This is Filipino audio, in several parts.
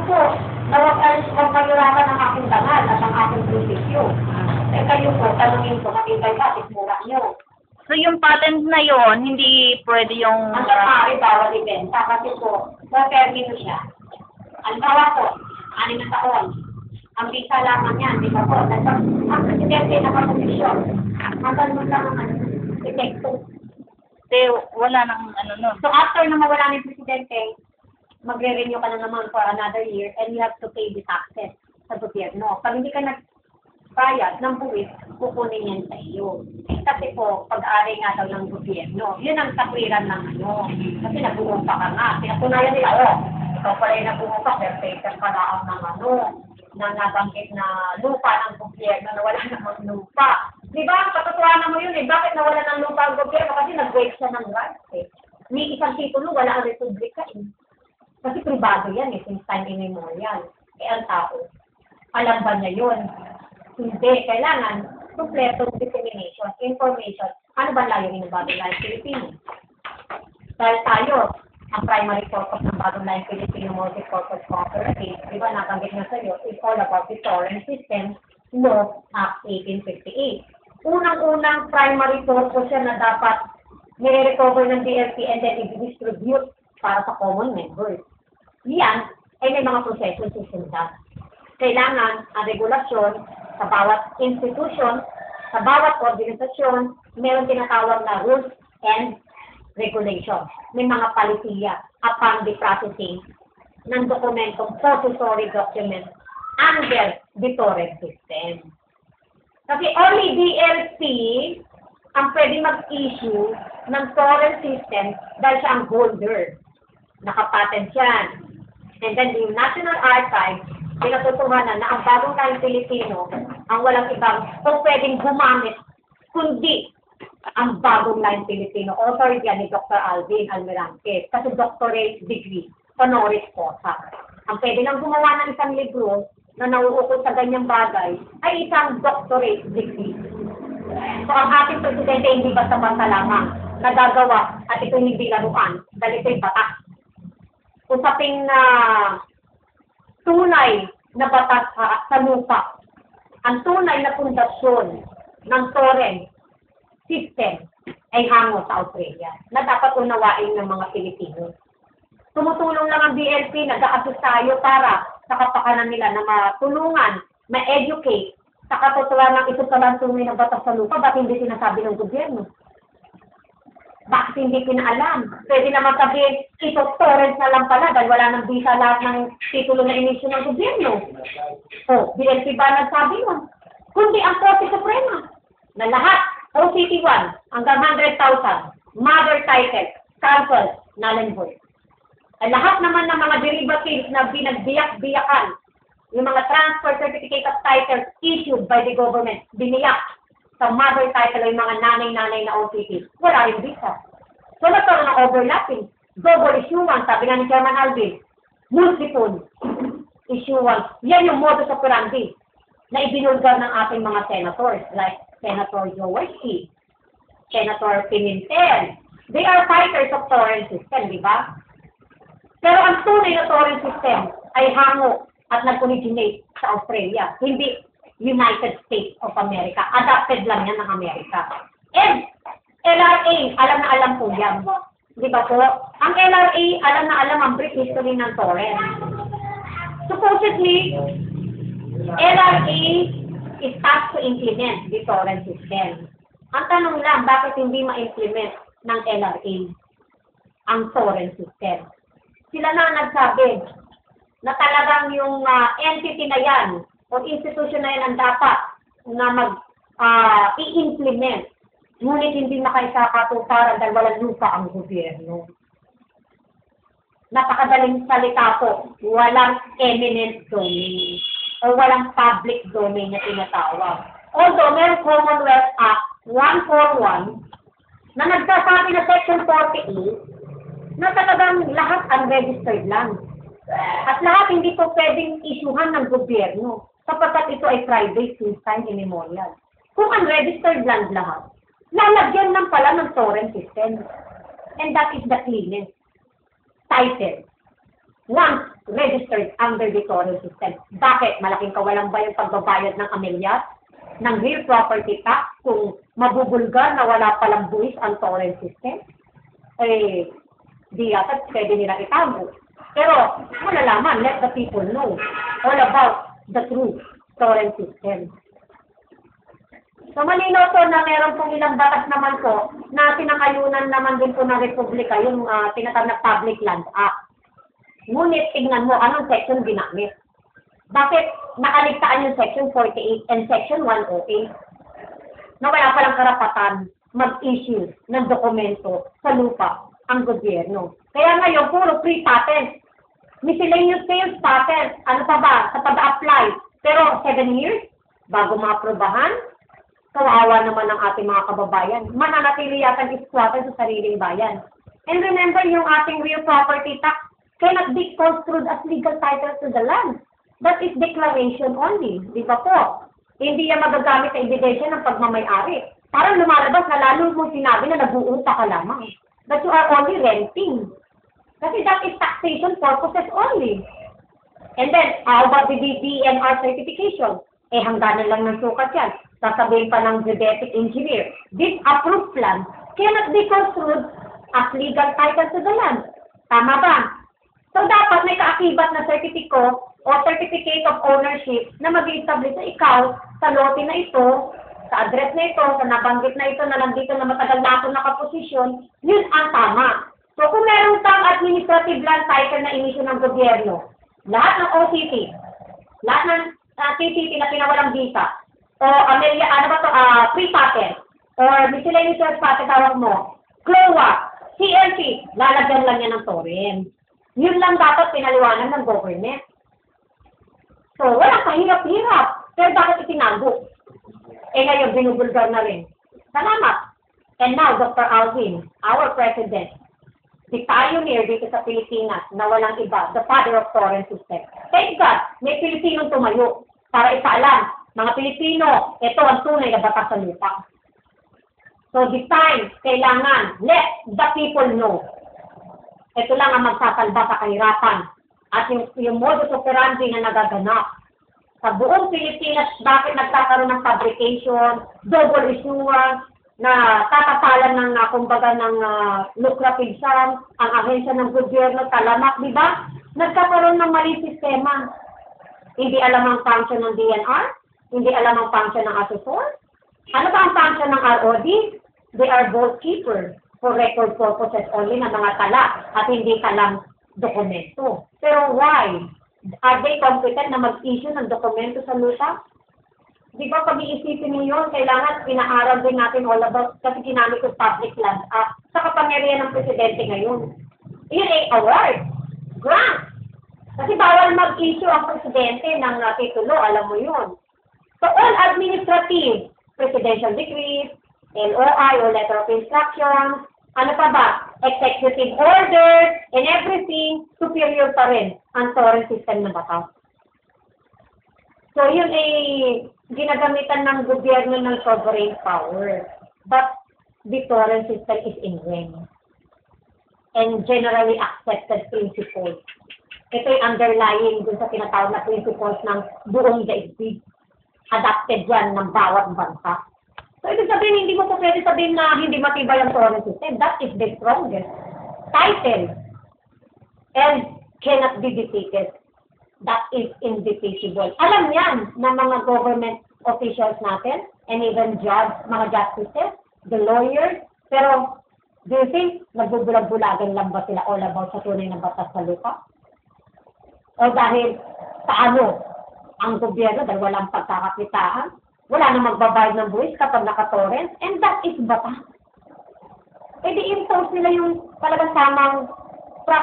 po, huwag pagirapan ang aking dangal at ang aking prinsipyo. Eh kayo po, tanungin ko, makikay bakit mura nyo. So yung patent na yon hindi pwede yung... Ang safari bawal ibenta kasi po, permito siya. Alimbawa po, 6 na taon. Ang visa lamang yan, di ba po? Ang presidente na kaposisyon. Hanggang mo lang ang epekto. Kasi wala nang ano nun. So after na mawala ng presidente, magre-renew ka na naman for another year and you have to pay the taxes sa gobyerno. Pag hindi ka nagbayad ng buwis, kukunin yan sa iyo. Kasi po, pag-aari nga daw ng gobyerno, yun ang takwiran ng ano. Kasi nag-uumpa ka nga. Pinatunayan nila, ikaw pala yung nag-uumpa, perfecter ka na ng ano, na nabanggit na lupa ng gobyerno, na wala namang lupa. Di ba? Katotohanan mo yun eh. Bakit nawala ng lupa ang gobyerno? Kasi nag-wake siya ng rights eh. May isang titulo, wala ang republika eh. Kasi privado yan eh, since time immemorial. Eh ang tao, alam ba niya yun? Hindi. Kailangan kompletong dissemination, information. Ano ba layunin ng Bagong Layang Pilipino? Dahil tayo, ang primary purpose ng Bagong Layang Pilipino Multi-Purpose Cooperative, di ba nabanggit na sa iyo, is all about the Torrent System Law Act 1858. Unang-unang primary purpose yan na dapat nire-recover ng DLP and then i-distribute para sa common members. Yan ay may mga proseso susundan. Kailangan ang regulasyon sa bawat institution, sa bawat organisasyon, meron tinatawag na rules and regulations. May mga palisiya upon the processing ng dokumentong possessory document under the Torrent System. Kasi only DLP ang pwede mag-issue ng Torrent System dahil siya ang holder. Nakapatent yan. And then yung National Archives, pinatutuhanan na ang Bagong Layang Pilipino ang walang ibang o pwedeng gumamit, kundi ang Bagong Layang Pilipino. Author yan ni Dr. Alvin Almirante. Kasi doctorate degree, honoris causa. Ang pwede lang gumawa ng isang libro na nauukol sa ganyang bagay ay isang doctorate degree. So ang ating presidente hindi basta-basta lamang nagagawa at ito hindi laruan dahil ito'y batas. Usaping na tunay na batas sa lupa. Ang tunay na pundasyon ng Torrent System ay hango sa Australia na dapat unawain ng mga Pilipino. Tumutulong lang ang BLP, nag-a-assist tayo para sa kapakanan nila na matulungan, ma-educate sa katotohanan ng ito sa lantunay ng batas sa lupa. Bakit hindi sinasabi ng gobyerno? Bakit hindi pinaalam? Pwede naman sabihin, ito torrent na lang pala dahil wala nang visa lahat ng titulo na inisyu ng gobyerno. BLP ba nagsabi mo? Kundi ang Korte Suprema na lahat, OCT 1 hanggang 100,000, mother title, cancel, null and void. Ay lahat naman ng mga derivatives na binagbiyak-biyakan, yung mga transfer certificate of title issued by the government, biniyak sa mother title yung mga nanay-nanay na OCT, wala rin visa. So nagkaroon ng overlapping. Double issuance, sabi nga ni Chairman Alvin, multiple issuance. Yan yung modus operandi na ibinulgar ng ating mga senators like Senator Jaworski, Senator Pimentel. They are fighters of Torrent System, di ba? Pero ang tunay na Torrent System ay hango at nag-originate sa Australia, hindi United States of America. Adapted lang yan ng Amerika. And LRA, alam na alam po yan. Di ba po? Ang LRA, alam na alam ang brief history ng Torrent. Supposedly, LRA is tasked to implement the Torrent System. Ang tanong lang, bakit hindi ma-implement ng LRA ang Torrent System? Sila na nagsabi na talagang yung entity na yan o institution na yan ang dapat na i-implement. Ngunit hindi makaisakatuparan dahil walang lupa ang gobyerno. Napakadaling salita po, walang eminent domain o walang public domain na tinatawag. Although meron Commonwealth Act 141 na nagsasabi na Section 48 na talagang lahat unregistered lang. At lahat hindi po pwedeng isyuhan ng gobyerno sapagkat ito ay private since time immemorial. Kung unregistered land lahat, lalagyan lang pala ng Torrent System. And that is the cleanest title once registered under the torrent system. Bakit? Malaking kawalang ba yung pagbabayad ng amilyas, ng real property tax, kung mabubulgar na wala palang buwis ang torrent system? Eh, di yata pwede nila itago. Pero, malalaman, let the people know all about the true torrent system. So, malinaw po na meron pong ilang batas naman po na pinakayunan naman din po ng Republika, yung tinatawag na Public Land Act. Ngunit, tingnan mo, anong section ginamit? Bakit nakaligtaan yung Section 48 and Section 108 na wala palang karapatan mag-issue ng dokumento sa lupa ang gobyerno? Kaya ngayon, puro free patent. Miscellaneous sales patent. Ano pa ba? Sa pag-apply. Pero 7 years, bago maaprobahan, kawawa naman ang ating mga kababayan. Mananatili yata ang iskwatan sa sariling bayan. And remember, yung ating real property tax cannot be construed as legal title to the land. That is declaration only. Di ba po? Hindi yan magagamit sa ebidensya ng pagmamay-ari. Parang lumalabas na lalo mo sinabi na nag-uupa ka lamang. That you are only renting. Kasi that is taxation purposes only. And then, how about the DNR certification? Eh, hangganan lang ng sukat yan. Sasabihin pa ng geodetic engineer, this approved plan cannot be construed as legal title to the land. Tama ba? So, dapat may kaakibat na sertipiko o certificate of ownership na mag-i-establish na ikaw sa lote na ito, sa address na ito, sa nabanggit na ito, na nandito na matagal na ito nakaposisyon, yun ang tama. So, kung meron kang administrative land title na inisyu ng gobyerno, lahat ng OCT, lahat ng TCT na pinawalang visa, o free patent, or miscellaneous sales patent tawag mo, CLOA, CLC, lalagyan lang yan ng torrent. Yun lang dapat pinaliwanag ng government. So, walang kahirap-hirap. Pero bakit itinago? Eh ngayon, binubulgar na rin. Salamat. And now, Dr. Alvin, our president, the pioneer dito sa Pilipinas na walang iba, the father of torrent system. Thank God, may Pilipinong tumayo para ipaalam, mga Pilipino, ito ang tunay na batas sa lupa. So this time, kailangan, let the people know. Ito lang ang magsasalba sa kahirapan. At yung modus operandi na nagaganap sa buong Pilipinas, bakit nagkakaroon ng fabrication, double issuance, na tatapalan ng, kumbaga, ng lucrative sum, ang ahensya ng gobyerno, talamak, di ba? Nagkakaroon ng maling sistema. Hindi alam ang function ng DNR, hindi alam ang function ng assessor. Ano ba ang function ng ROD? They are both keepers for record purposes only ng mga tala at hindi talang dokumento. Pero why? Are they competent na mag-issue ng dokumento sa lupa? Di ba pag-iisipin mo yun, kailangan pinaaral din natin all about, kasi ginamit ko Public Land Act sa kapangyarihan ng presidente ngayon. Yun ay award, grant. Kasi bawal mag-issue ang presidente ng titulo, alam mo yun. So all administrative, presidential decrees, LOI or letter of instruction, ano pa ba? Executive order, and everything, superior pa rin ang torrent system ng batas. So, yun ay ginagamitan ng gobyerno ng sovereign power. But the torrent system is ingrained and generally accepted principles. Ito ay underlying dun sa tinatawag na principles ng buong daigdig. Adapted yan ng bawat bansa. So, ibig sabihin, hindi mo po pwede sabihin na hindi matibay ang torrent system. That is the strongest title and cannot be defeated. That is indefeasible. Alam yan ng mga government officials natin and even mga justices, the lawyers. Pero, do you think nagbubulag-bulagan lang ba sila all about sa tunay ng batas sa lupa? O dahil paano ang gobyerno, dahil walang pagkakakitaan, wala na magbabayad ng buwis kapag naka-torrent, and that is batas. E di-impose nila yung talagang tamang,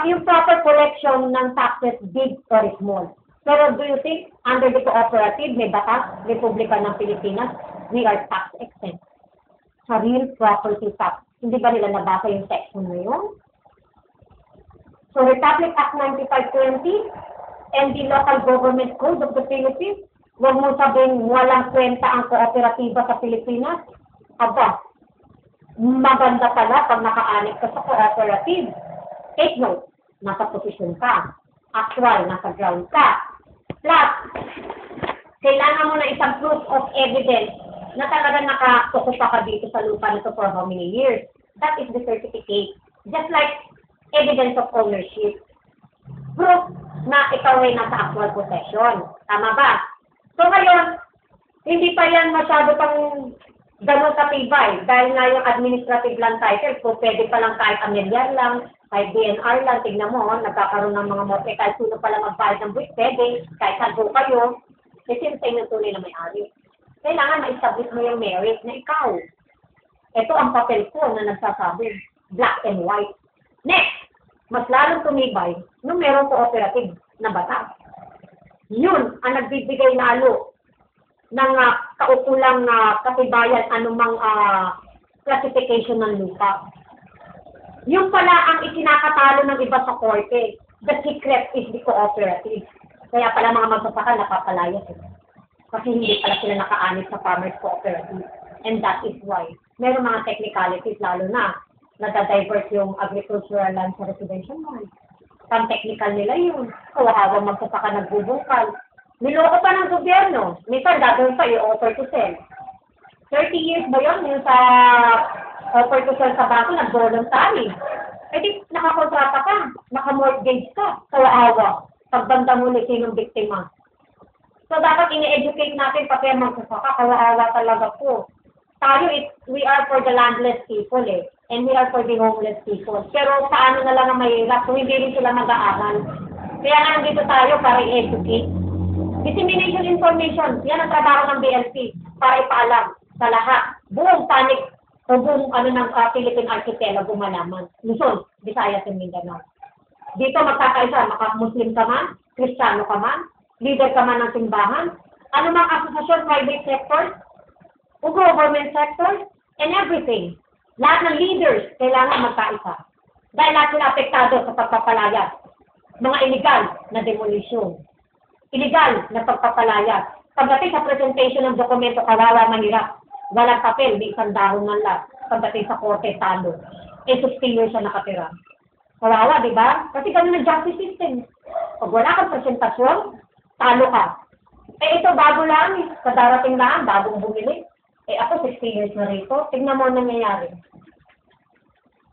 yung proper collection ng taxes, big or small. Pero do you think, under the cooperative, may batas, Republika ng Pilipinas, we are tax exempt. Sa real property tax. Hindi ba nila nabasa yung section na yun? So, Republic Act 9520 and the Local Government Code of the Philippines, huwag mo sabihin walang kwenta ang kooperatiba sa Pilipinas. Aba, maganda pala pag naka-annex ka sa cooperative. Take note, nasa posisyon ka. actual, nasa ground ka. Plus, kailangan mo na isang proof of evidence na talaga nakatukupa ka dito sa lupa nito for how many years. That is the certificate. Just like evidence of ownership. Proof na ikaw ay nasa actual possession. Tama ba? So ngayon, hindi pa yan masyado pang ganun katibay. Dahil nga yung administrative land title, kung pwede pa lang kahit amilyar lang, kahit DNR lang, tignan mo, nagkakaroon ng mga mote, kahit sino pala magbayad ng buwis, pwede, kahit saan kayo, kasi yung sa inyo tunay na may-ari. Kailangan ma-establish mo yung merit na ikaw. Ito ang papel ko na nagsasabi, black and white. Next, mas lalong tumibay nung merong cooperative na batas. Yun ang nagbibigay lalo ng kaukulang katibayan anumang classification ng lupa. Yung pala ang ikinakatalo ng iba sa korte. The secret is the cooperative. Kaya pala mga magsasaka napapalayas. Kasi hindi pala sila nakaanit sa farmers cooperative. And that is why. Meron mga technicalities lalo na nadadivert yung agricultural land sa residential land. Pang-technical nila yun. Kawawang magsasaka nagbubukal. Niloko pa ng gobyerno. Minsan gagawin pa yung offer to sell. 30 years ba yun? Yung sa offer to sell sa bangko, nag-voluntary. Eh di, nakakontrata ka. Naka-mortgage ka. Kawawa. Pagbanda muli sinong biktima. So, dapat ini-educate natin pati ang magsasaka. Kawawa talaga po. Tayo, we are for the landless people eh. And we are for the homeless people. Pero paano na lang ang mahirap kung hindi rin sila mag-aaral. Kaya nga nandito tayo para i-educate. Dissemination information, yan ang trabaho ng BLP para ipaalam sa lahat. Buong panig o buong ng Philippine Archipelago malaman. Luzon, Visayas, and Mindanao. Dito magkakaisa, maka-Muslim ka man, Kristiyano ka man, leader ka man ng simbahan, anumang asosasyon, private sector, o government sector, and everything. Lahat ng leaders kailangan magkaisa. Dahil lahat sila apektado sa pagpapalayas. Mga illegal na demolition. Illegal na pagpapalayas. Pagdating sa presentation ng dokumento, kawawa, mahirap. Walang papel, may isang dahon ng lang. Pagdating sa korte, talo. Eh, 16 years siya nakatira. Kawawa, di ba? Kasi ganun ang justice system. Pag wala kang presentasyon, talo ka. Eh, ito bago lang. Kadarating lang, bagong bumili. Eh, ako 16 years na rito. Tignan mo ang nangyayari.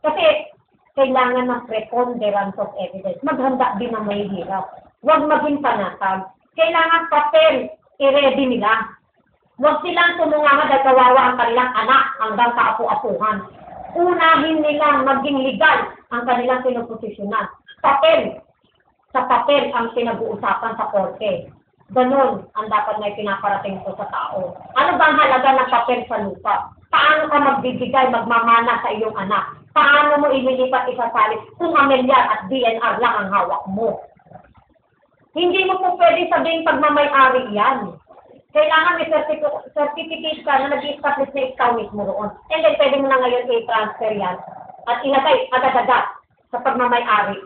Kasi, kailangan ng preponderance of evidence. Maghanda din ang may hirap. Huwag maging panatag. Kailangan papel, i-ready nila. Huwag silang tumunganga dahil kawawa ang kanilang anak hanggang kaapu-apuhan. Unahin nilang maging legal ang kanilang pinoposisyonan. Papel. Sa papel ang pinag-uusapan sa korte. Ganon ang dapat na pinaparating ko sa tao. Ano ba ang halaga ng papel sa lupa? Paano ka magbibigay, magmamana sa iyong anak? Paano mo ililipat isasalit kung amilyar at DNR lang ang hawak mo? Hindi mo po pwede sabihin pagmamay-ari yan. Kailangan may certificate ka na nag-establish na ikaw mismo roon. And then pwede mo na ngayon i-transfer yan at ilagay agad-agad sa pagmamay-ari.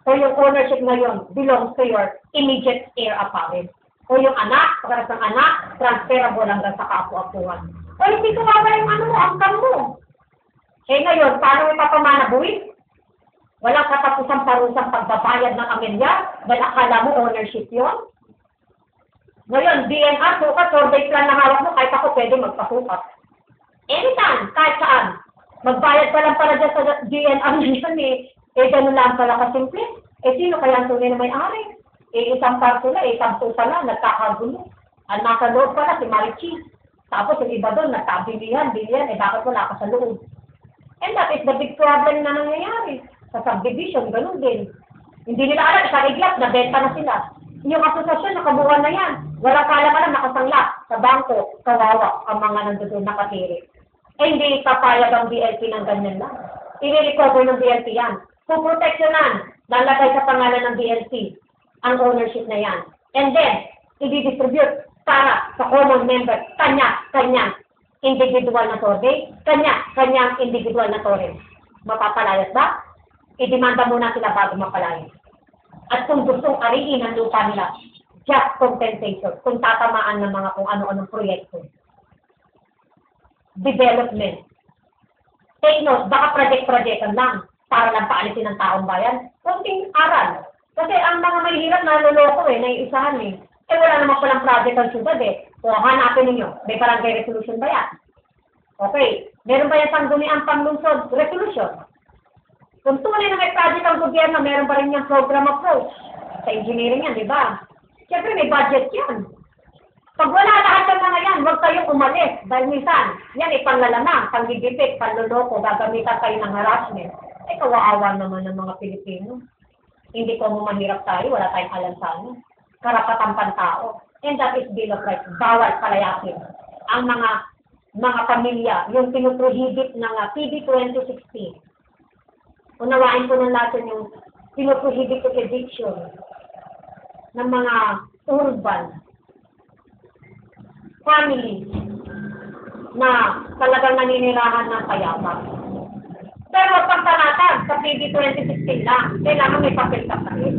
So yung ownership ngayon belongs to your immediate heir apparent. O yung anak, pagkaras ng anak, transferable hanggang sa kapu-apuhan. O hindi ko wala yung angkan mo. Eh ngayon, paano ipapamana buwis? Walang katapusang parusang pagbabayad ng amilyar dahil akala mo ownership yun. Ngayon, DNR, sukat, survey plan na hawak mo, kahit ako pwede magpasukat. Anytime, kahit saan. Magbayad pa lang para dyan sa DNR minsan eh. Eh, ganun lang pala kasimple. Eh, sino kaya ang tunay na may-ari? Eh, isang parto na, isang tuta na, nagkakagulo. Ang nasa loob pala, si Marichi. Tapos, yung iba doon, nagkabilihan, eh, bakit wala ka sa loob? And that is the big problem na nangyayari. Sa subdivision, ganun din. Hindi nila alam, sa iglap, nabenta na sila. Yung asosasyon, nakabuhan na yan. Wala kala ka lang nakasangla sa bangko, kawawa ang mga nandoon nakatiri. Eh, hindi papayag ang BLP ng ganyan lang. I-recover ng BLP yan. Kung proteksyonan, lalagay sa pangalan ng BLP ang ownership na yan. And then, i-distribute para sa common member, kanya-kanyang individual na survey, kanya-kanyang individual na torrent. Mapapalayas ba? I-demanda muna sila bago mapalayas. At kung gustong ariin ang lupa nila, just compensation, kung tatamaan ng mga kung ano-anong proyekto. Development. Take note, baka project-projectan lang para lang paalisin ng taong bayan. Kunting aral. Kasi ang mga mahihirap naloloko naiisahan eh. Eh wala naman palang project ang syudad eh. O hanapin ninyo, may barangay resolution ba yan? Okay, meron ba yan sangguniang panglungsod resolution? Kung tunay na may project ang gobyerno, meron pa rin yung program approach. Sa engineering yan, di ba? Siyempre may budget yan. Pag wala lahat ng mga yan, huwag kayong umalis. Dahil minsan, yan ay panlalamang, panggigipit, panloloko, gagamitan kayo ng harassment. Eh, kawaawa naman ng mga Pilipino. Hindi ko mahirap tayo, wala tayong alam sa ano. Karapatang pantao. And that is Bill of Rights. Bawal palayasin. Ang mga pamilya, yung pinuprohibit ng PB 2016. Unawain ko ng natin yung pinuprohibit ng eviction ng mga urban family na talagang naninirahan ng payapa. Pero huwag pang panatag sa PB 2016 lang. Kailangan may papel ka pa rin.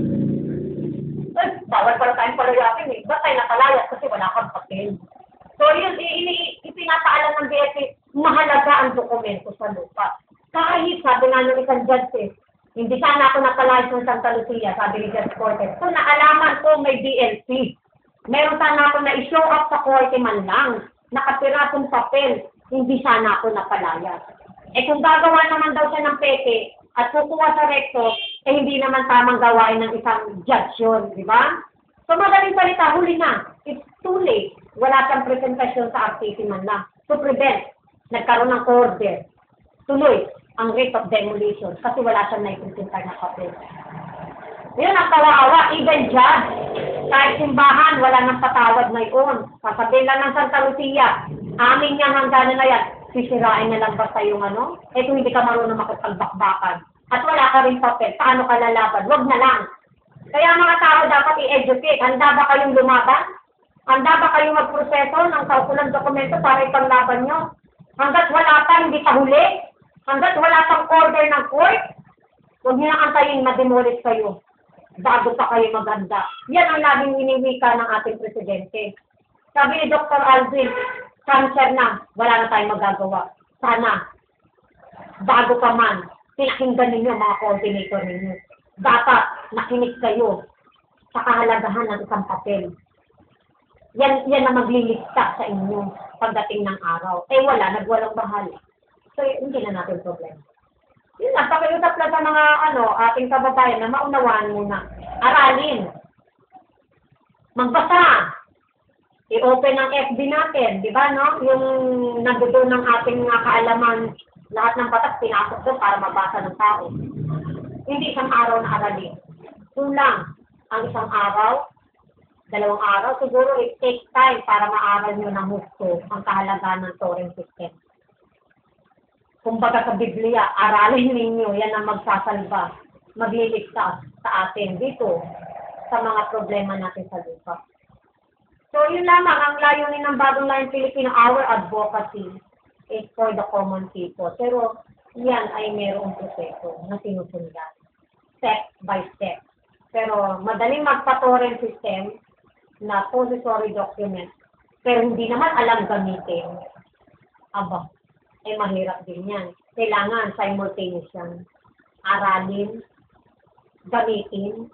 Bawal pala tayong palayasin eh. Ba't tayo nakalayas kasi wala kang papel? So yun, ipinapaalam ng BFP, mahalaga ang dokumento sa lupa. Kahit sabi nga ng isang judge eh, hindi sana ako nakalayas ng Santa Lucia, sabi ni Judge Cortez. Kung naalaman ko may BLP, meron sana ako na i-show up sa korte man lang, nakapirasong papel, hindi sana ako napalayas. Eh kung gagawa naman daw siya ng peke at kukuha sa recto, eh hindi naman tamang gawain ng isang judge yun, di ba? So madaling salita, huli na. It's too late. Wala siyang presentasyon sa RTC man lang to prevent nagkaroon ng order. Tuloy ang rate of demolition kasi wala siyang naipresenta na papel. Yun ang kawawa, even judge, kahit simbahan, wala nang patawad ngayon. Sasabihin lang ng Santa Lucia, amin yan hanggang na yan, sisirain na lang basta yung ano? Eh kung hindi ka marunong makipagbakbakan at wala ka rin papel, paano ka lalaban? Wag na lang. Kaya mga tao dapat i-educate. Handa ba kayong lumaban? Handa ba kayong magproseso ng kaukulang dokumento para ipanglaban nyo? Hanggat wala pa, hindi pa huli? Hanggat wala pang order ng court? Huwag nyo na antayin, ma-demolish kayo bago pa kayo maganda. Yan ang laging iniwika ng ating presidente. Sabi ni Dr. Alvin, cancer na, wala na tayong magagawa. Sana, bago pa man, pinakinggan ninyo mga coordinator ninyo. Dapat nakinig kayo sa kahalagahan ng isang papel. Yan na maglilista sa inyo pagdating ng araw. Eh wala, nagwalang bahal. So, hindi na natin problema. Yun lang, pakiusap lang sa mga ating kababayan na maunawaan muna. Aralin. Magbasa. I-open ang FB natin, di ba, no? Yung nandoon ng ating kaalaman, lahat ng batas pinasok doon para mabasa ng tao. Hindi isang araw na aralin. Kulang ang isang araw, 2 araw, siguro it takes time para maaral nyo ng gusto ang kahalagahan ng Torrent system. Kumbaga sa Biblia, aralin ninyo, yan ang magsasalba, magliligtas sa atin dito sa mga problema natin sa lupa. So yun lamang, ang layunin ng Bagong Layang Pilipino, our advocacy is for the common people. Pero yan ay mayroong proseso na sinusundan, step by step. Pero madaling magpa-torrent system na possessory document, pero hindi naman alam gamitin. Aba, eh mahirap din yan. Kailangan simultaneous yan. Aralin, gamitin,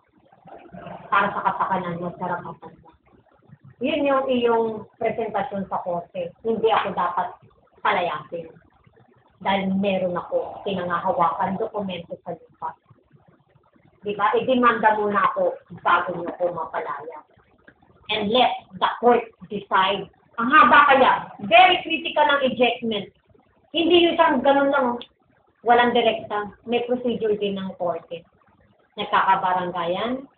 para sa kapakanan mo, sa karapatan mo. Yun yung iyong presentasyon sa korte. Hindi ako dapat palayasin. Dahil meron ako pinangahawakan dokumento sa lupa. Diba? I-demanda muna ako bago nyo ako mapalaya. And let the court decide. Ang haba kaya, very critical ang ejectment. Hindi yung isang ganun lang, walang direkta. May procedure din ng korte. Nagkakabaranggayan.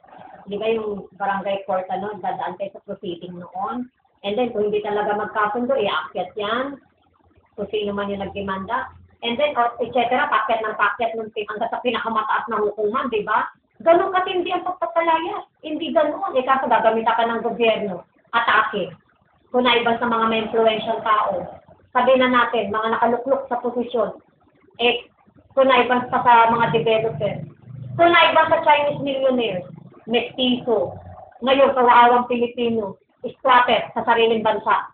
Di ba yung barangay court, dadaan kayo sa proceeding noon. And then, kung hindi talaga magkasundo, iakyat yan. Kung sino man yung nagdemanda. And then, etc. Pakyat ng hanggang sa pinakamataas na hukuman, di ba? Ganun katindi ang pagpapalaya. Hindi ganun. Eh, kaso gagamitan ka ng gobyerno. Atake. Kung naiba sa mga may influential tao. Sabihin na natin, mga nakaluklok sa posisyon. Eh, kung naiba pa sa mga developer. Kung naiba sa Chinese millionaires. Mestizo. Ngayon, kawaawang Pilipino. Squatter sa sariling bansa.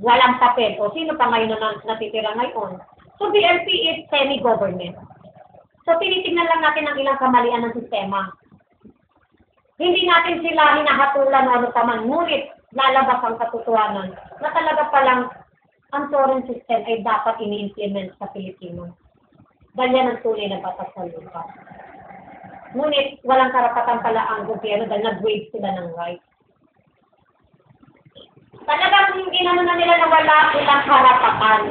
Walang papel. O sino pa ngayon na natitira ngayon? So, BLP is semi-government. So, tinitingnan lang natin ang ilang kamalian ng sistema. Hindi natin sila hinahatulan o ano pa man, ngunit lalabas ang katotohanan na talaga palang ang torrent system ay dapat ini-implement sa Pilipino. Dahil yan ang tunay na batas sa lupa. Ngunit walang karapatan pala ang gobyerno dahil nag-waive sila ng rights. Talagang inano na nila na wala silang karapatan.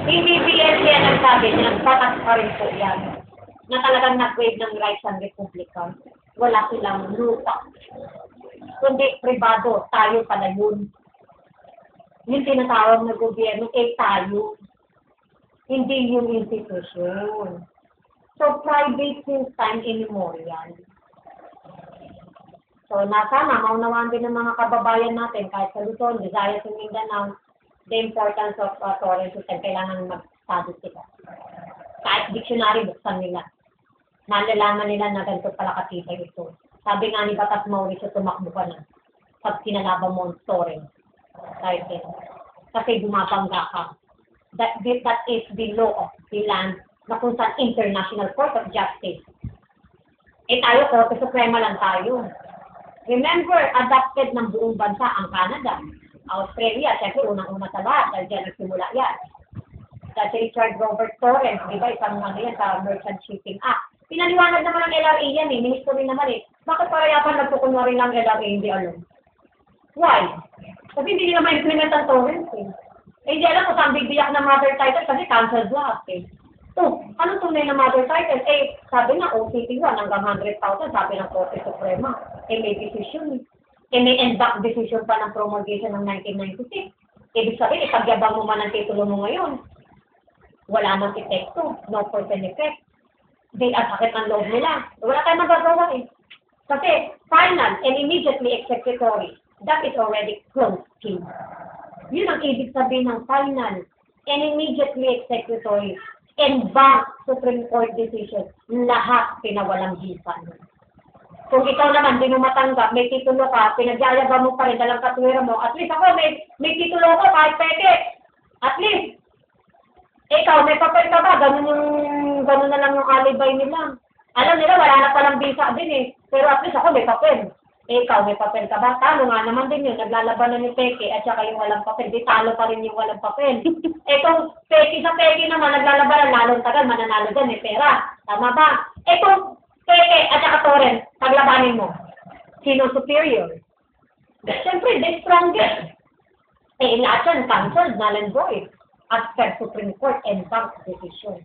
Hindi BLC yan ang sabi, batas pa rin po yan. Na talagang nag-waive ng rights ang Republika. Wala silang lupa. Kundi pribado, tayo pala yun. Yung tinatawag na gobyerno, tayo. Hindi yung institusyon. So, private since time immemorial. So, sana maunawaan din ng mga kababayan natin, kahit sa Luzon, Visayas, and Mindanao, the importance of torrent system. Kailangan mag-study sila. Kahit dictionary, buksan nila. Nalalaman nila na ganito pala katibay ito. Sabi nga ni Batas Mauricio, tumakbo ka na pag sinalaban mo ang torrent. Kasi bumabangga ka. That is the law of the land na kung saan International Court of Justice. Tayo, Korte Suprema lang tayo. Remember, adopted ng buong bansa ang Canada, Australia, syempre unang-una sa lahat, dahil dyan nagsimula yan. Sa Richard Robert Torrance, di ba, isang ano yan sa Merchant Shipping Act. Pinaliwanag naman ng LRA yan ministro rin naman Bakit parayapan nagkukunwari lang LRA, hindi alam? Why? Kasi hindi nila ma-implement ang Torrance hindi alam kung saan bibiyak na mother title kasi cancelled lahat ano tunay na mother title? Sabi nga, OCT 1 hanggang 100,000, sabi ng Korte Suprema. May decision. May end back decision pa ng promulgation ng 1996. Ibig sabihin, ipagyabang mo man ang titulo mo ngayon. Wala nang epekto. No force and effect. Di at sakit ang loob nila. Wala tayong magagawa Kasi final and immediately executory, that is already closed case. Yun ang ibig sabihin ng final and immediately executory and bank Supreme Court decision, lahat pinawalang hisan. Kung ikaw naman, di mo matanggap, may titulo ka, pinagyayabang mo pa rin, dalang katwira mo, at least ako, may titulo ko, kahit pwede. At least, ikaw, may papel ka ba? Ganun na lang yung alibay nila. Alam nila, wala na palang visa din Pero at least ako, may papel. Ikaw, may papel ka ba? Talo nga naman din yun. Naglalaban na ni Peke at saka yung walang papel. Di talo pa rin yung walang papel. Kung Peke sa Peke naman, naglalaban na lalong tagal, mananalo dyan, may pera. Tama ba? Kung Peke at saka Torrent, paglabanin mo. Sino superior? Siyempre, the strongest. Lahat yan, cancelled, null and void. As per Supreme Court and bank decision.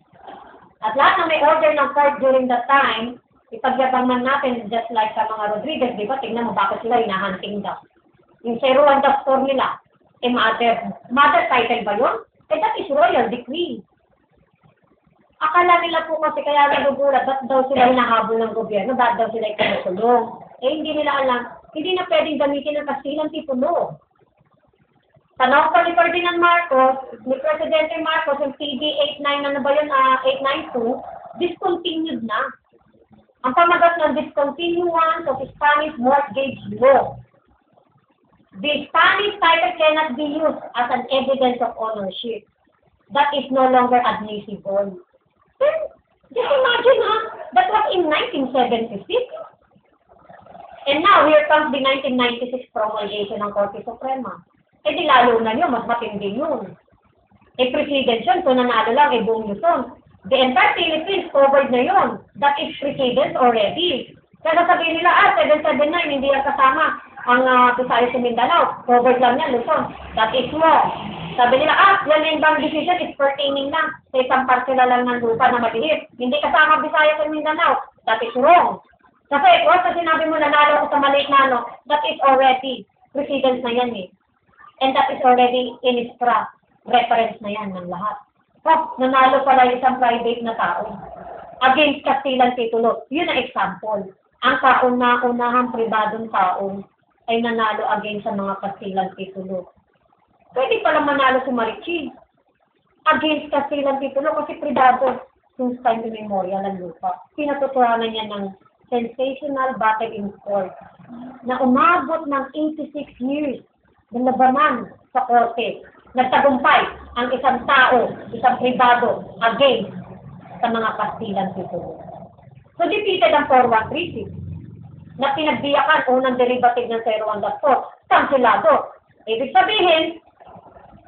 At lahat na may order ng court during that time, ipagyabang man natin, just like sa mga Rodriguez, di ba? Tingnan mo bakit sila hinahunting daw. Yung Zero and the store nila, mother title ba yun? That is royal decree. Akala nila po kasi kaya nagugulat, ba't daw sila hinahabol ng gobyerno, ba't daw sila ikinukulong? Hindi nila alam, hindi na pwedeng gamitin ng Kastilang titulo. Tanaw pa ni Ferdinand Marcos, ni Presidente Marcos, yung PD 892, discontinued na. Ang pamagat ng discontinuance of Spanish mortgage law. The Spanish title cannot be used as an evidence of ownership. That is no longer admissible. Just imagine, that was in 1976. And now, here comes the 1996 promulgation ng Korte Suprema. Di lalo na yun, mas matindi yun. Precedence yun, kung nanalo lang, buong Luzon. The entire Philippines covered na yun. That is precedence already. Kaya sabihin nila, 779, hindi yan kasama ang Visayas sa Mindanao. Covered lang yan, Luzon. That is wrong. Sabi nila, yan yung bang decision is pertaining lang sa isang parsela lang ng lupa na maliit. Hindi kasama Visayas sa Mindanao. That is wrong. Kasi once na sinabi mo nanalo ko sa maliit na that is already precedence na yan And that is already in extra reference na yan ng lahat. Nanalo pala isang private na tao against Kastilang titulo. Yun ang example. Ang kauna-unahang pribadong tao ay nanalo against sa mga Kastilang titulo. Pwede pala manalo si Marichi against Kastilang titulo kasi pribado since time immemorial ang lupa. Pinatutuhanan niya ng sensational battle in court na umabot ng 86 years ng labanan sa korte. Nagtagumpay ang isang tao, isang pribado, against sa mga Kastilang titulo. So, defeated ang 4136. na pinagbiyakan unang derivative ng 01.4, kansilado. Ibig sabihin,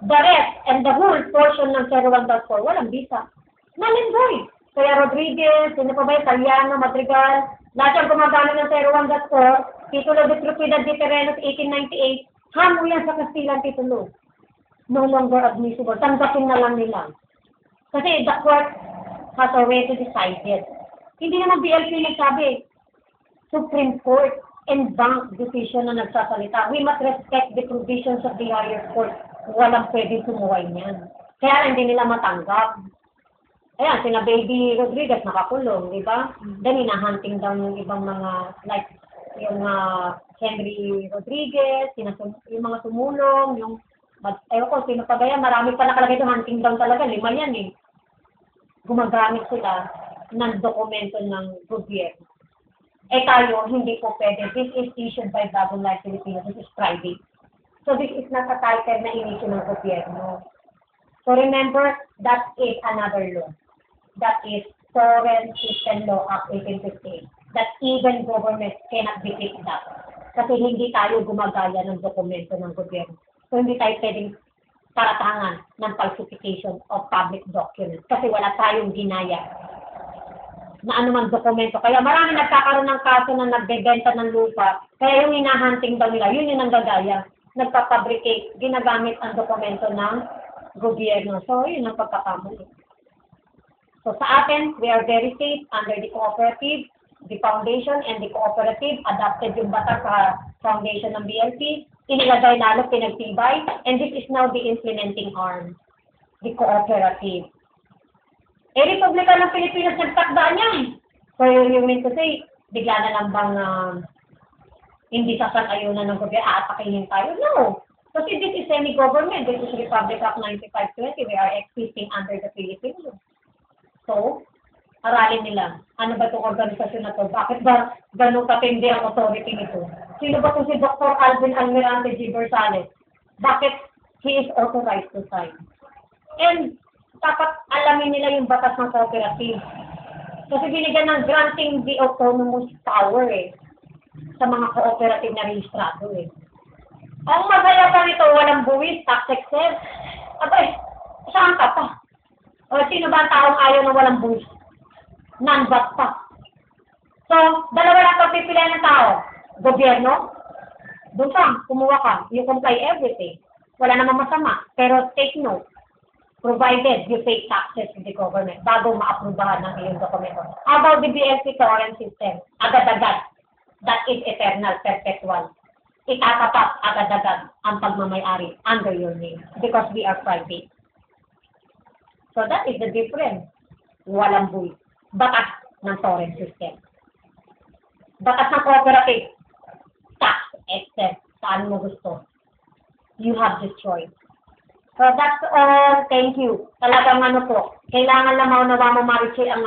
the rest and the whole portion ng 01.4, walang visa. Null and void. Kaya Rodriguez, sino pa ba, Italiano, Madrigal, lahat ang gumagana ng 01.4, Titulo de Propiedad de Terrenos 1898, hamo yan sa Kastilan titulo. No longer admissible. Tanggapin na lang nila. Kasi the court has already decided. Hindi naman BLP nagsabi. Supreme Court and bank decision na nagsasalita. We must respect the provisions of the higher court. Walang pwedeng sumuway niyan. Kaya hindi nila matanggap. Ayan, sina Baby Rodriguez nakakulong, di ba? Then, hinahunting daw yung ibang mga, like, yung Henry Rodriguez, yung mga tumulong, yung, ewan ko, sino pa ba yan? Marami pa nakalagay ito, hunting down talaga, 5 yan eh. Gumagamit sila ng dokumento ng gobyerno. Eh tayo, hindi po pwede. This is issued by Bagong Life Filipino. This is private. So this is not a title na in-issue ng gobyerno. So remember, that is another law. That is Foreign System Law Act 1858. That even government cannot defeat that. Kasi hindi tayo gumagaya ng dokumento ng gobyerno. So hindi tayo pwedeng paratangan ng falsification of public documents. Kasi wala tayong ginaya na anumang dokumento. Kaya marami nagkakaroon ng kaso na nagbebenta ng lupa. Kaya yung hinahunting daw nila, yun yung nanggagaya. Nagpapabricate, ginagamit ang dokumento ng gobyerno. So, yun ang pagkakamali. So, sa atin, we are very safe under the cooperative, the foundation, and the cooperative. Adopted yung bata sa foundation ng BLP. Inilagay lalo, pinagtibay. And this is now the implementing arm, the cooperative. Eh, Republika ng Pilipinas nagtakda niya. So, you mean to say, bigla na lang bang hindi sasang-ayunan ng gobyerno, aatakihin tayo? No. Kasi this is semi-government. This is Republic Act 9520. We are existing under the Philippines. So, aralin nila. Ano ba itong organisasyon na to? Bakit ba ganun katindi ang authority nito? Sino ba itong si Dr. Alvin Almirante G. Bersales? Bakit he is authorized to sign? And, dapat alamin nila yung batas ng cooperative. Kasi binigyan ng granting the autonomous power sa mga cooperative na rehistrado Ang masaya pa nito, walang buwis, tax exempt. Abay, saan ka pa? O sino ba ang taong ayaw na walang buwis? Non-VAT pa. So, dalawa lang pagpipilian ng tao. Gobyerno, doon ka, kumuha ka. You comply everything. Wala namang masama. Pero take note. Provided you pay taxes to the government bago maaprubahan ng iyong dokumento. How about the BLP current system? Agad-agad. That is eternal, perpetual. Itatapat agad-agad ang pagmamayari under your name because we are private. So that is the difference. Walang buwi. Batas ng torrent system. Batas ng cooperative. Tax exempt. Saan mo gusto. You have this choice. So that's all. Thank you. Talagang ano po, kailangan lang maunawa mo, Mariche, ang